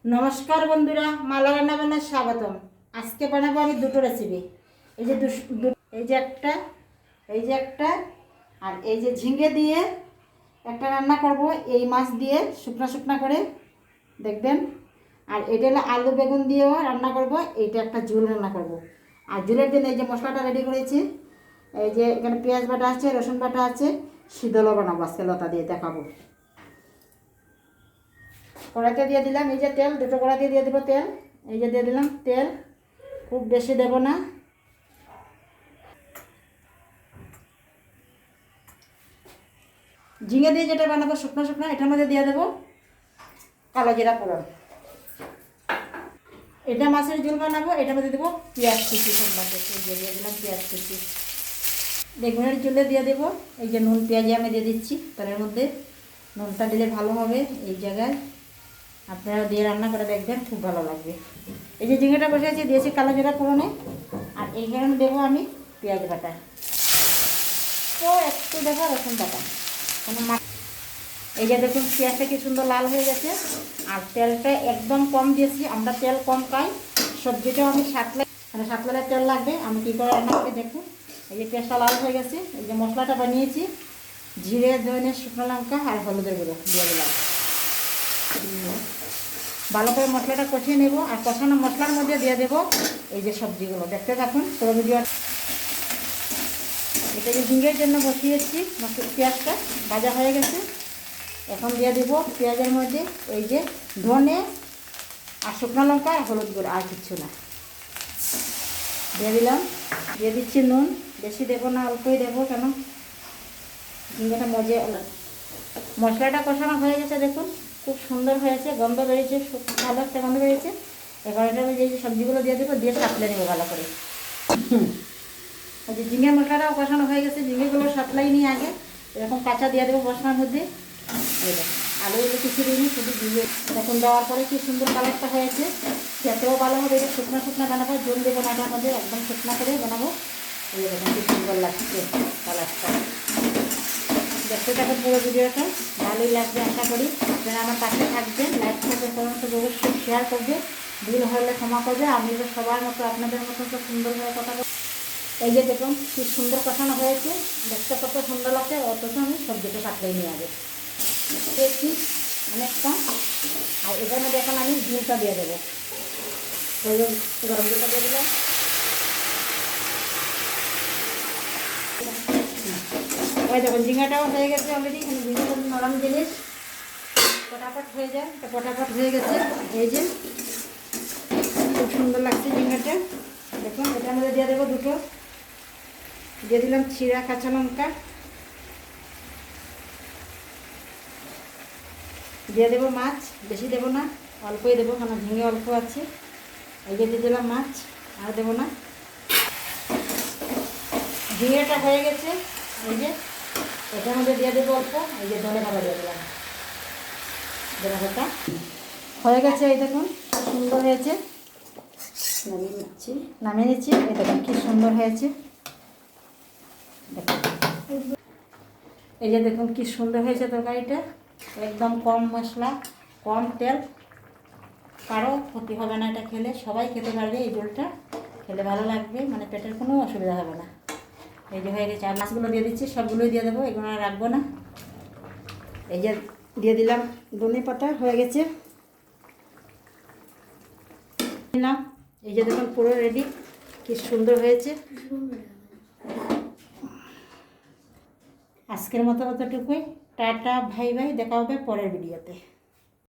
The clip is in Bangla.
নমস্কার বন্ধুরা, মালা রান্না বান্নায় স্বাগতম। আজকে বানাবো আমি দুটো রেসিপি। এই যে একটা আর এই যে ঝিঙে দিয়ে একটা রান্না করব, এই মাছ দিয়ে শুকনো শুকনো করে দেখবেন। আর এটা হলো আলু বেগুন দিয়েও রান্না করব, এইটা একটা ঝোল রান্না করব। আর ঝোলের জন্য এই যে মশলাটা রেডি করেছি, এই যে এখানে পেঁয়াজ বাটা আছে, রসুন বাটা আছে, শীতলও বানাবো আজকে লতা দিয়ে দেখাবো। কড়াইতে দিয়ে দিলাম এই যে তেল, দুটো কড়াইতে দিয়ে দেবো তেল। এই যে দিয়ে দিলাম তেল, খুব বেশি দেব না। ঝিঙে দিয়ে যেটা বানাবো শুকনো শুকনো, এটার মধ্যে দিয়ে দেবো কালো জিরা ফোড়ন। এটা মাছের ঝোল বানাবো, এটার মধ্যে দেবো পেঁয়াজ কুচি। সব মাছের দিয়ে দিলাম পেঁয়াজ কুচি। বেগুনের ঝোলে দিয়ে দেবো এই যে নুন পেঁয়াজি আমি দিয়ে দিচ্ছি তেলের মধ্যে। নুনটা দিলে ভালো হবে, এই জায়গায় আপনারা দিয়ে রান্না করে দেখবেন, খুব ভালো লাগবে। এই যে ঝিঙেটা বসেছি, দিয়েছি কালো জিরা ফোড়নে। আর এইখানে দেবো আমি পেঁয়াজ বাটা, তো একটু দেবো রসুন বাটা। এই যে দেখুন পেঁয়াজটা কি সুন্দর লাল হয়ে গেছে। আর তেলটা একদম কম দিয়েছি, আমরা তেল কম খাই। সবজিটাও আমি সাতলায় তেল লাগবে। আমি কী করে রান্না করে দেখুন। এই যে পেঁয়াজটা লাল হয়ে গেছে, এই যে মশলাটা বানিয়েছি, জিরে ধনে শুকনো লঙ্কা আর হলুদের গুঁড়ো দিয়ে দিলাম। ভালো করে মশলাটা কষিয়ে নেব। আর কষানো মশলার মধ্যে দিয়ে দেবো এই যে সবজিগুলো, দেখতে থাকুন পুরো ভিডিও। এটা যে ঝিঙের জন্য বসিয়েছি, পেঁয়াজটা ভাজা হয়ে গেছে। এখন দিয়ে দেবো পেঁয়াজের মধ্যে এই যে ধনে আর শুকনো লঙ্কা আর হলুদ গুঁড়ো, আর কিচ্ছু না। দিয়ে দিলাম, দিয়ে দিচ্ছি নুন, বেশি দেবো না, অল্পই দেবো, কেন ঝিঙেটা মশলাটা কষানো হয়ে গেছে। দেখুন খুব সুন্দর হয়েছে, গন্ধ বেরিয়েছে, ভালো একটা গন্ধ বেরিয়েছে। এবার এটা যে সবজিগুলো দিয়ে দেবো, দিয়ে সাতলে নেবো ভালো করে। ওই যে ঝিঙে মশলাটাও কষানো হয়ে গেছে, ঝিঙেগুলো সাতলাই নিয়ে আগে এরকম কাঁচা দিয়ে দেবো মশলার মধ্যে। এই দেখুন আলুগুলো কিছু দিইনি, শুধু ঝিঙে তখন দেওয়ার পরে কি সুন্দর কালারটা হয়েছে। খেতেও ভালো হবে। এটা শুকনো শুকনো বানাবো, জল দেবো না, এটার মধ্যে একদম শুকনো করে বানাবো। এই দেখুন কি সুন্দর লাগছে কালারটা। দেখতে থাকুন পুরো ভিডিওটা, ভালোই লাগবে আশা করি। আপনারা আমার পাশে থাকবেন, লাইক করবে, কমেন্ট করবে, অবশ্যই শেয়ার করবে। ভুল হলে ক্ষমা করবে। আমি তো সবার মতো আপনাদের মতো তো সুন্দরভাবে কথা বলবো। এই যে দেখুন কি সুন্দর কষানো হয়েছে, দেখতে কত সুন্দর লাগছে। অথচ আমি সবজিটা কাটলেই নিয়ে যাবে দেখছি অনেকটা। আর এটার মধ্যে এখন আমি ঝুলটা দিয়ে দেবো, গরম জলটা দিয়ে দিলাম। ওই দেখুন ঝিঙাটাও হয়ে গেছে অলরেডি। এখানে ঝিঙে নরম জিনিস, ফটাফট হয়ে যায়, এটা ফটাফট হয়ে গেছে। এই যে খুব সুন্দর লাগছে ঝিঙাটা। দেখুন এটার মধ্যে দিয়ে দেবো দুটো, দিয়ে দিলাম চিরা কাঁচা লঙ্কা, দিয়ে দেবো মাছ, বেশি দেবো না, অল্পই দেবো, কারণ ঝিঙে অল্প আছে। এই যে দিয়ে দিলাম মাছ, আর দেবো না। ঝিঙেটা হয়ে গেছে, এই যে এটার মধ্যে দিয়ে দেবো অল্প, এই যে ধনে পাতা দিয়ে দিলাম। ধনে পাতা হয়ে গেছে, এই দেখুন সুন্দর হয়েছে। নামিয়ে নিচ্ছি। এই দেখুন কি সুন্দর হয়েছে। দেখুন এই যে দেখুন কি সুন্দর হয়েছে তরকারিটা, একদম কম মশলা কম তেল। কারো ক্ষতি হবে না এটা খেলে, সবাই খেতে পারবে। এই ঝোলটা খেলে ভালো লাগবে, মানে পেটের কোনো অসুবিধা হবে না। এই যে হয়ে গেছে। আর মাছগুলো দিয়ে দিচ্ছি, সবগুলোই দিয়ে দেবো, এগুলো আর রাখবো না। এই যে দিয়ে দিলাম ধনে পাতা, হয়ে গেছে দিলাম। এই যে দেখুন পুরো রেডি, কি সুন্দর হয়েছে। আজকের মতো অতটুকুই। টাটা, ভাই ভাই, দেখা হবে পরের ভিডিওতে।